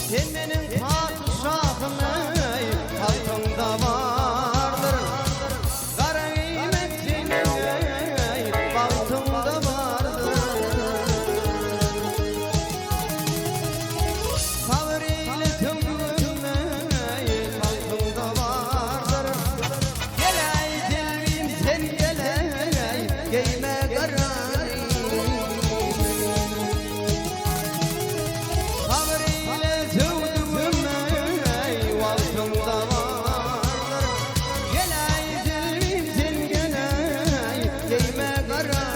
Sen benim padişahım ey, altında vardır kara kıymetin ey, altında vardır. Savur ile tümrüm ey, altında vardır. Gel ey dilbim sen gel ey, giyme kararı. Savur ile tümrüm ey, altında vardır. Gel ey dilbim sen gel ey, giyme kararı.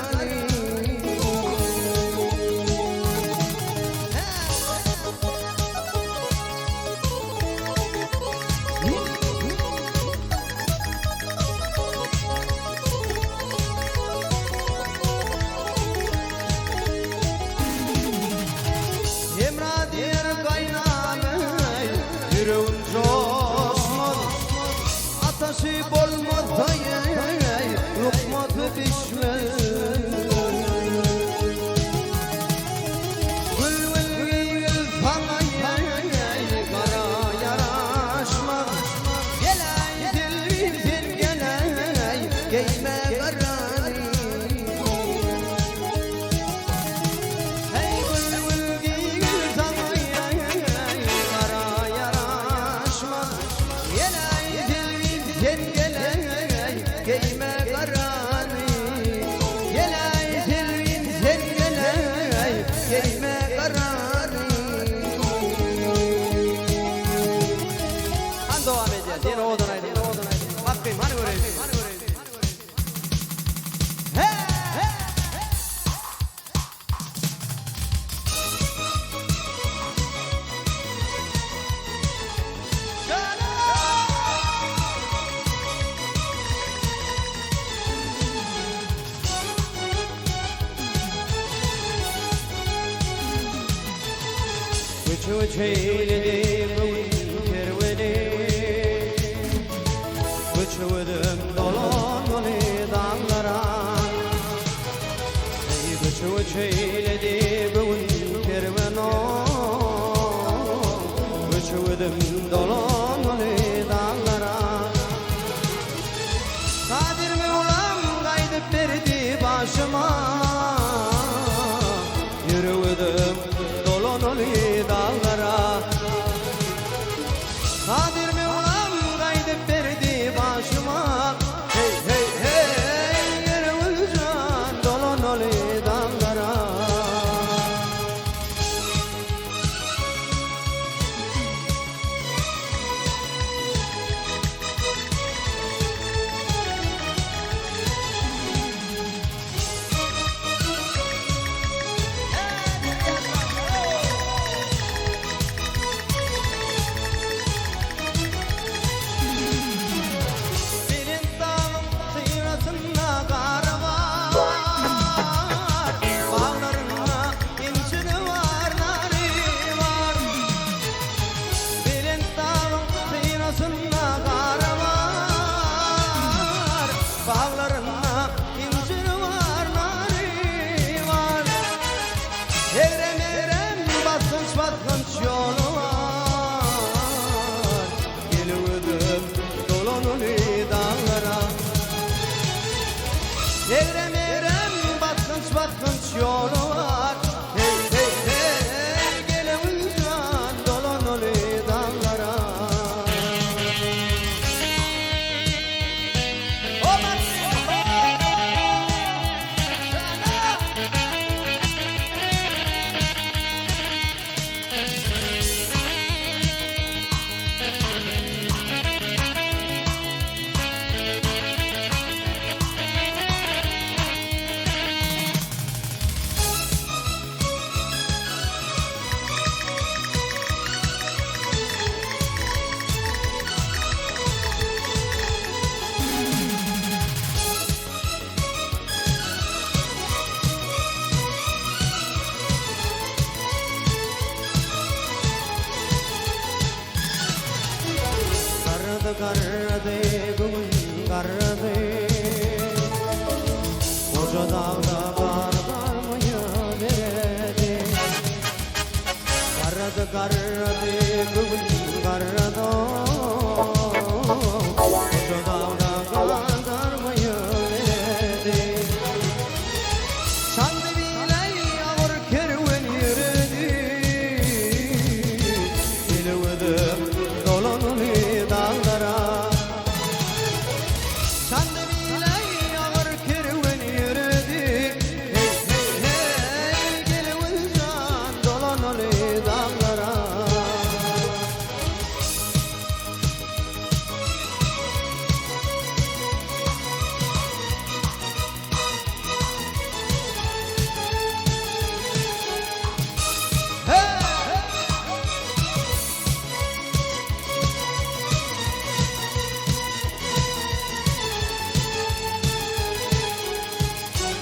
Emrah diyer kaynağım ey, yüreğim coşmadı. Ateşi bolmadı ey, lokmadı pişmez. Gül sana ey, kara yaraşmaz. Gel ey dilbim sen gel ey, giyme kararı. Hey bülbül gül sana ey, kara yaraşmaz. Gel ey dilbim sen gel ey, giyme kararı. Gel ey dilbim sen gel ey, giyme kararı. Han devam edeceğiz. Yine odan aydın. Bakayım hani göreyim. Hey! Uç eyledim kerveni, uçuydum dolanmalı dağlara. Ey uç eyledim kerveni, uçuydum dolanmalı dağlara. Kadir Mevlam kaydıp verdi başıma, yürüdüm dolanmalı dağlara. Kadir Mevlam kaydıp verdi başıma, hey hey hey, yürüdüm dolanmalı dağlara. Senin dağın sıyırasında kar var, bağlarında inciri var, nari var. Senin dağın sıyırasında kar var, bağlarında inciri var, nari var. Evrem evrem basınç basınç yolu var, geliyordum dolanılı dağlara. Evrem evrem basınç basınç yolu var, hey hey hey, geliyordum dolanılı dağlara. O kardı gün kardı, koca dağda kar karmaya verdi. Kardı garradı bugün garradı Koca dağda karmayırdı Şanlı bile yağır kerven yürüdü Bilivdim dolanını dağlara Şanlı bile yağır kerven yürüdü Hey hey hey Bilivdim dolanını dağlara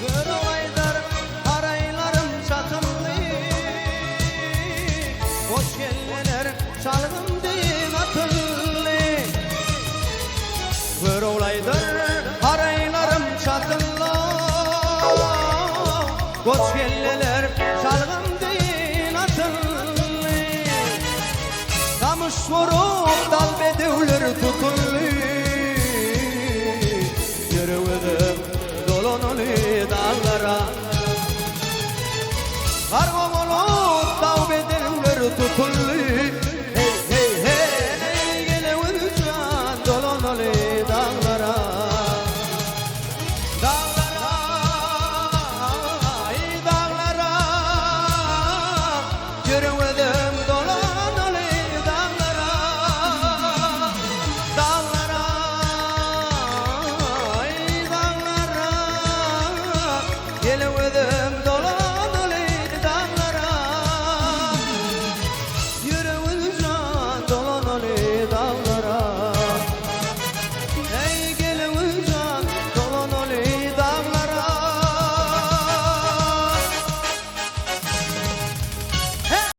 Gör olaylar araylarım çatımlı Hoş gelmeler çalgım deyin atıllı Gör olaylar araylarım çatımlı Hoş gelmeler çalgım deyin atıllı Kamış vurup dal bedevler tutullu Yürüdüm dolanılı dağlara Kargo olup dağ bedenler tutullu